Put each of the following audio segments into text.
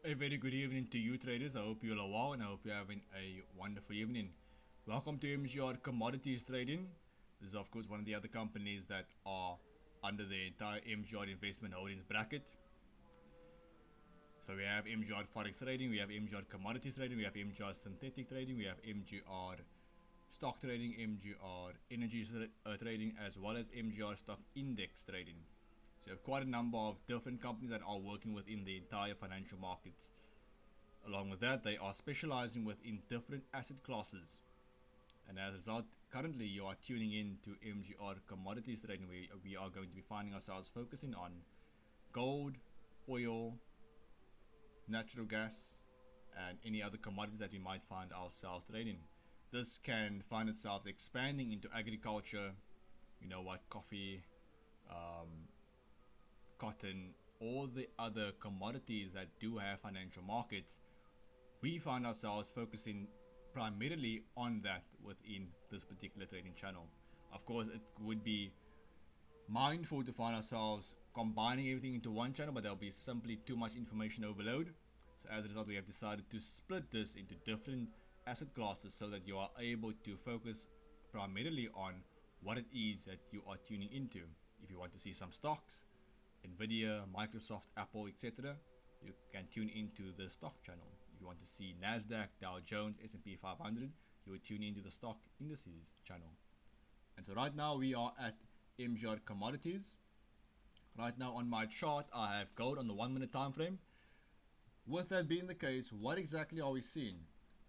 A very good evening to you traders. I hope you all are well and I hope you're having a wonderful evening. Welcome to MGR Commodities Trading. This is of course one of the other companies that are under the entire MGR investment holdings bracket. So we have MGR Forex Trading, we have MGR Commodities Trading, we have MGR Synthetic Trading, we have MGR Stock Trading, MGR Energy Trading, as well as MGR Stock Index Trading. So you have quite a number of different companies that are working within the entire financial markets. Along with that, they are specializing within different asset classes. And as a result, currently you are tuning in to MGR Commodities Trading, where we are going to be finding ourselves focusing on gold, oil, natural gas, and any other commodities that we might find ourselves trading. This can find itself expanding into agriculture, coffee, cotton, all the other commodities that do have financial markets. We find ourselves focusing primarily on that within this particular trading channel. Of course, it would be mindful to find ourselves combining everything into one channel, but there'll be simply too much information overload. So as a result, we have decided to split this into different asset classes so that you are able to focus primarily on what it is that you are tuning into. If you want to see some stocks, Nvidia, Microsoft, Apple, etc., you can tune into the stock channel. If you want to see Nasdaq, Dow Jones, S&P 500, you would tune into the stock indices channel. And so right now we are at MGR Commodities. Right now on my chart I have gold on the 1 minute time frame. With that being the case, what exactly are we seeing?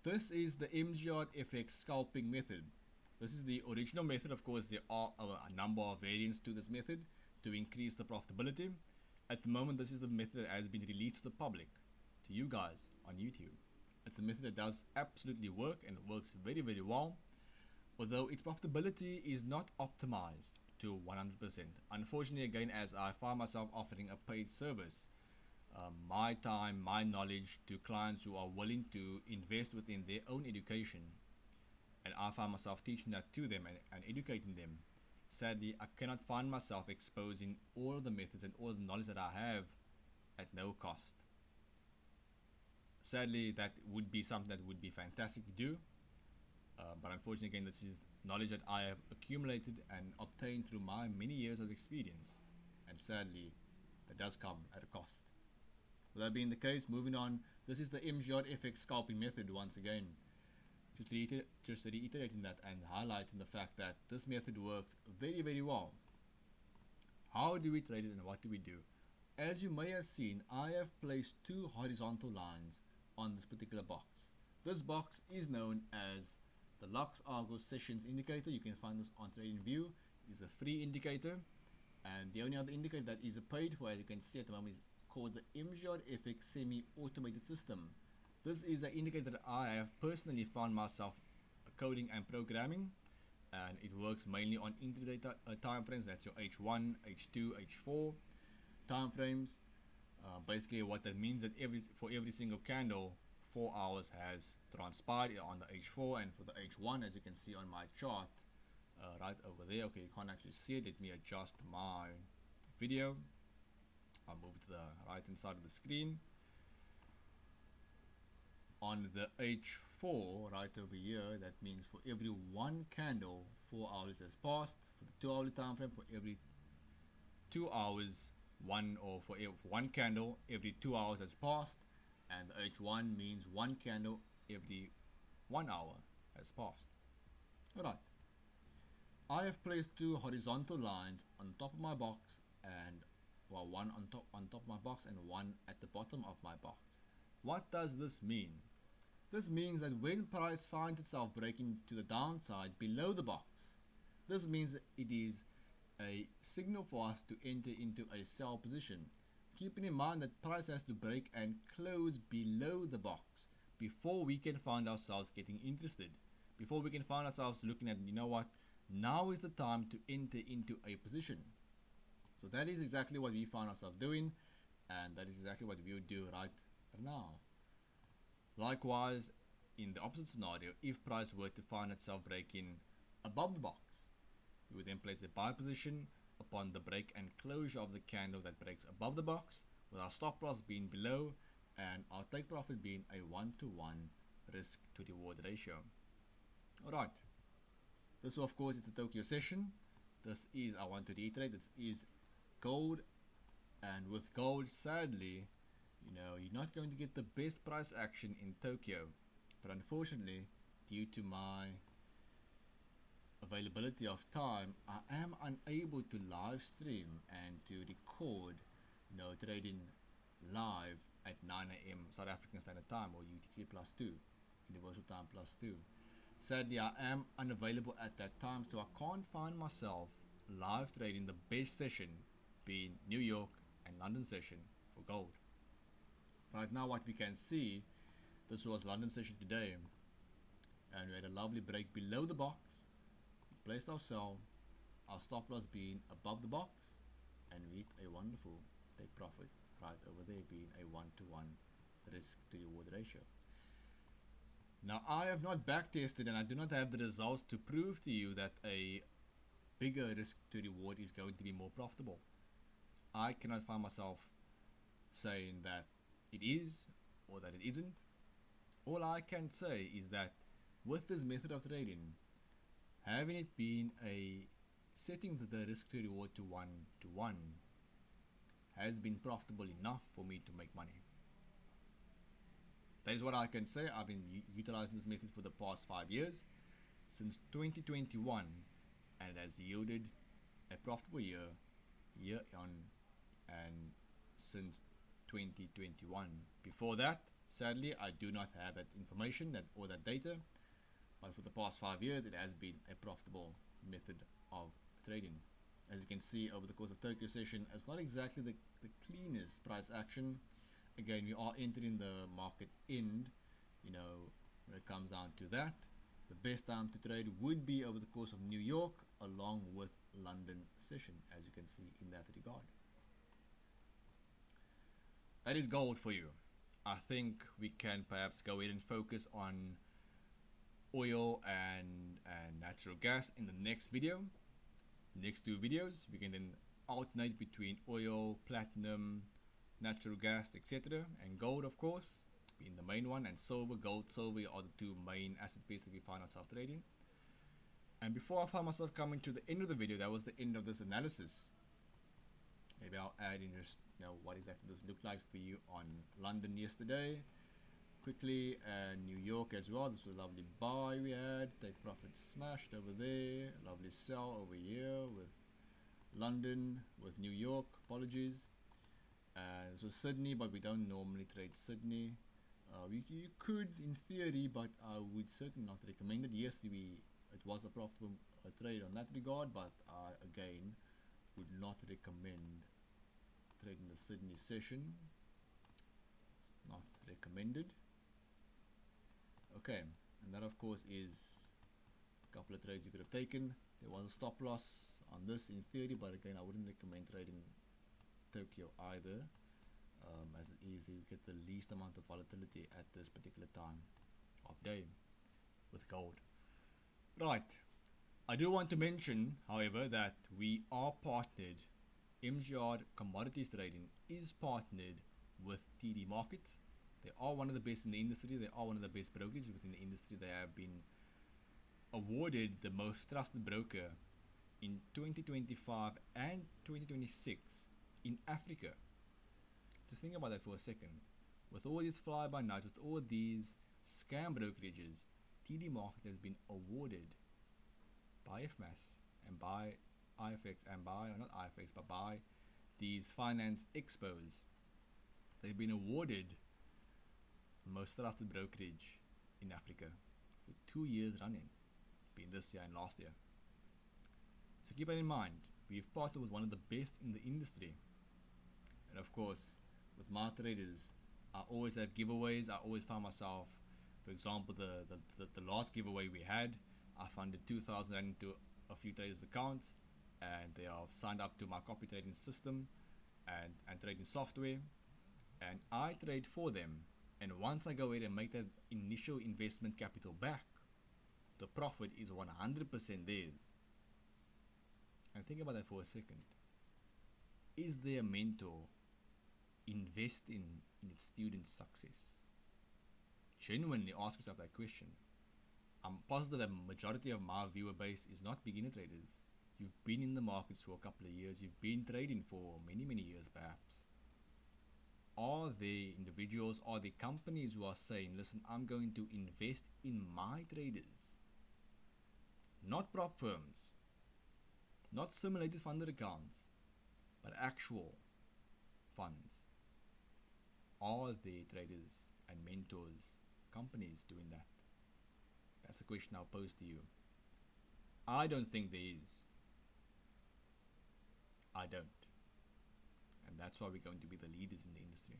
This is the MGR FX scalping method. This is the original method. Of course, there are a number of variants to this method to increase the profitability. At the moment, this is the method that has been released to the public, to you guys on YouTube. It's a method that does absolutely work, and it works very, very well, although its profitability is not optimized to 100%. Unfortunately, again, as I find myself offering a paid service, my time, my knowledge to clients who are willing to invest within their own education, and I find myself teaching that to them and educating them. Sadly, I cannot find myself exposing all the methods and all the knowledge that I have at no cost. Sadly, that would be something that would be fantastic to do, but unfortunately, again, this is knowledge that I have accumulated and obtained through my many years of experience, and sadly, that does come at a cost. With that being the case, moving on, this is the MGR FX scalping method once again. Just reiterating that and highlighting the fact that this method works very, very well. How do we trade it and what do we do? As you may have seen, I have placed two horizontal lines on this particular box. This box is known as the Lux Argos Sessions indicator. You can find this on TradingView. It's a free indicator, and the only other indicator that is paid for, as you can see at the moment, is called the MGR FX semi-automated system. This is an indicator that I have personally found myself coding and programming, and it works mainly on intraday time frames. That's your H1, H2, H4 time frames. Basically, what that means that for every single candle, 4 hours has transpired on the H4, and for the H1, as you can see on my chart, right over there. Okay, you can't actually see it. Let me adjust my video. I'll move to the right hand side of the screen. On the H4 right over here, that means for every one candle, 4 hours has passed. For the 2 hourly time frame, for every 2 hours, for one candle every 2 hours has passed, and the H1 means one candle every 1 hour has passed. Alright, I have placed two horizontal lines on top of my box, and one on top of my box and one at the bottom of my box. What does this mean? This means that when price finds itself breaking to the downside below the box, this means that it is a signal for us to enter into a sell position. Keeping in mind that price has to break and close below the box before we can find ourselves getting interested, before we can find ourselves looking at, now is the time to enter into a position. So that is exactly what we find ourselves doing, and that is exactly what we would do right now. Likewise, in the opposite scenario, if price were to find itself breaking above the box, we would then place a buy position upon the break and closure of the candle that breaks above the box, with our stop loss being below and our take profit being a 1-to-1 risk to reward ratio. Alright, this of course is the Tokyo session. This is, I want to reiterate, this is gold, and with gold, sadly, you know, you're not going to get the best price action in Tokyo, but unfortunately, due to my availability of time, I am unable to live stream and to record, you know, trading live at 9 a.m. South African Standard Time, or UTC plus 2, Universal Time plus 2. Sadly, I am unavailable at that time, so I can't find myself live trading the best session being New York and London session for gold. Right now, what we can see, this was London session today, and we had a lovely break below the box. We placed our sell, our stop loss being above the box, and we hit a wonderful take profit right over there, being a 1-to-1 risk to reward ratio. Now, I have not back tested, and I do not have the results to prove to you that a bigger risk to reward is going to be more profitable. I cannot find myself saying that it is or that it isn't. All I can say is that with this method of trading, having it been a setting the risk to reward to 1-to-1 has been profitable enough for me to make money. That is what I can say. I've been utilizing this method for the past 5 years, since 2021, and it has yielded a profitable year on, and since 2021. Before that, sadly, I do not have that information or that data, but for the past 5 years, it has been a profitable method of trading. As you can see, over the course of Tokyo session, it's not exactly the cleanest price action. Again, we are entering the market end, you know, when it comes down to that. The best time to trade would be over the course of New York along with London session, as you can see in that regard. That is gold for you. I think we can perhaps go ahead and focus on oil and natural gas in the next video. Next 2 videos, we can then alternate between oil, platinum, natural gas, etc., and gold, of course, being the main one, and silver. Gold, silver are the 2 main asset pairs that we find ourselves trading. And before I find myself coming to the end of the video, that was the end of this analysis. Maybe I'll add in just, you know, what exactly this looked like for you on London yesterday, quickly, and New York as well. This was a lovely buy we had, take profit smashed over there, lovely sell over here with London, with New York, apologies. This was Sydney, but we don't normally trade Sydney. You could in theory, but I would certainly not recommend it. Yes, it was a profitable trade on that regard, but I again would not recommend trading the Sydney session. It's not recommended. Okay, and that of course is a couple of trades you could have taken. There was a stop loss on this in theory, but again, I wouldn't recommend trading Tokyo either, as it is you get the least amount of volatility at this particular time of day with gold. Right, I do want to mention, however, that we are partnered. MGR Commodities Trading is partnered with TD Markets. They are one of the best in the industry. They are one of the best brokerages within the industry. They have been awarded the most trusted broker in 2025 and 2026 in Africa. Just think about that for a second. With all these fly-by-nights, with all these scam brokerages, TD Market has been awarded by FMAS and by IFX and by, or not IFX, but by these finance expos. They've been awarded most trusted brokerage in Africa for 2 years running, being this year and last year. So keep that in mind. We've partnered with one of the best in the industry. And of course, with my traders, I always have giveaways. I always find myself, for example, the last giveaway we had, I funded 2,000 into a few traders' accounts, and they have signed up to my copy trading system and trading software, and I trade for them. And once I go ahead and make that initial investment capital back, the profit is 100% theirs. And think about that for a second. Is there a mentor investing in its students' success? Genuinely ask yourself that question. I'm positive that majority of my viewer base is not beginner traders. You've been in the markets for a couple of years. You've been trading for many, many years perhaps. Are there individuals, are there companies who are saying, listen, I'm going to invest in my traders? Not prop firms, not simulated funded accounts, but actual funds. Are there traders and mentors, companies doing that? That's a question I'll pose to you. I don't think there is. I don't. And that's why we're going to be the leaders in the industry.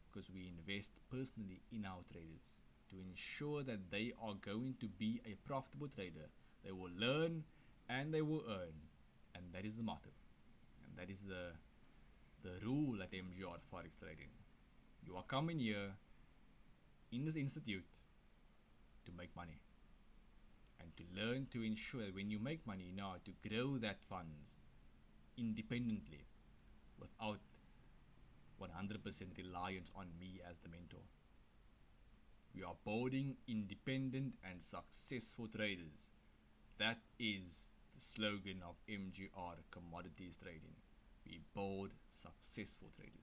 Because we invest personally in our traders to ensure that they are going to be a profitable trader. They will learn and they will earn. And that is the motto. And that is the rule at MGR Forex Trading. You are coming here in this institute to make money. And to learn to ensure that when you make money, you know how to grow that funds independently without 100% reliance on me as the mentor. We are building independent and successful traders. That is the slogan of MGR Commodities Trading. We build successful traders.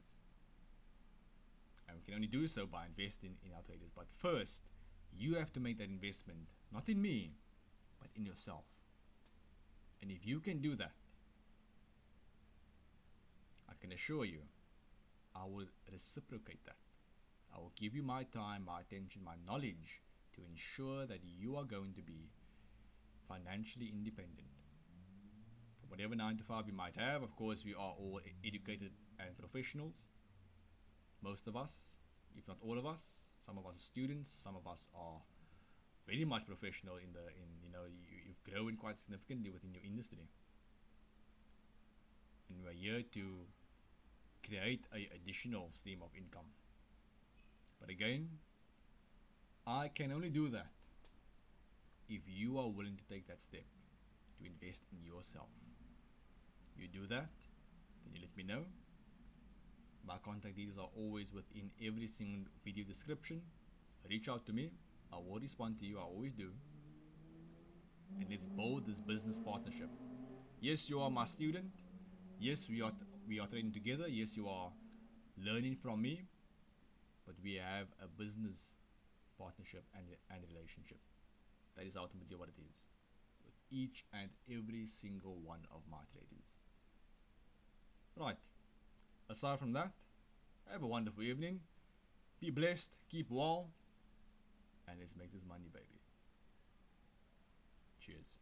And we can only do so by investing in our traders. But first, you have to make that investment, not in me, but in yourself. And if you can do that, I can assure you, I will reciprocate that. I will give you my time, my attention, my knowledge to ensure that you are going to be financially independent. From whatever 9 to 5 you might have, of course, we are all educated and professionals. Most of us, if not all of us. Some of us are students, some of us are very much professional you've grown quite significantly within your industry. And we're here to create an additional stream of income. But again, I can only do that if you are willing to take that step to invest in yourself. You do that, then you let me know. My contact details are always within every single video description. Reach out to me. I will respond to you. I always do. And let's build this business partnership. Yes, you are my student. Yes, we are trading together. Yes, you are learning from me. But we have a business partnership and relationship. That is ultimately what it is. With each and every single one of my traders. Right. Aside from that, have a wonderful evening. Be blessed, keep well, and let's make this money, baby. Cheers.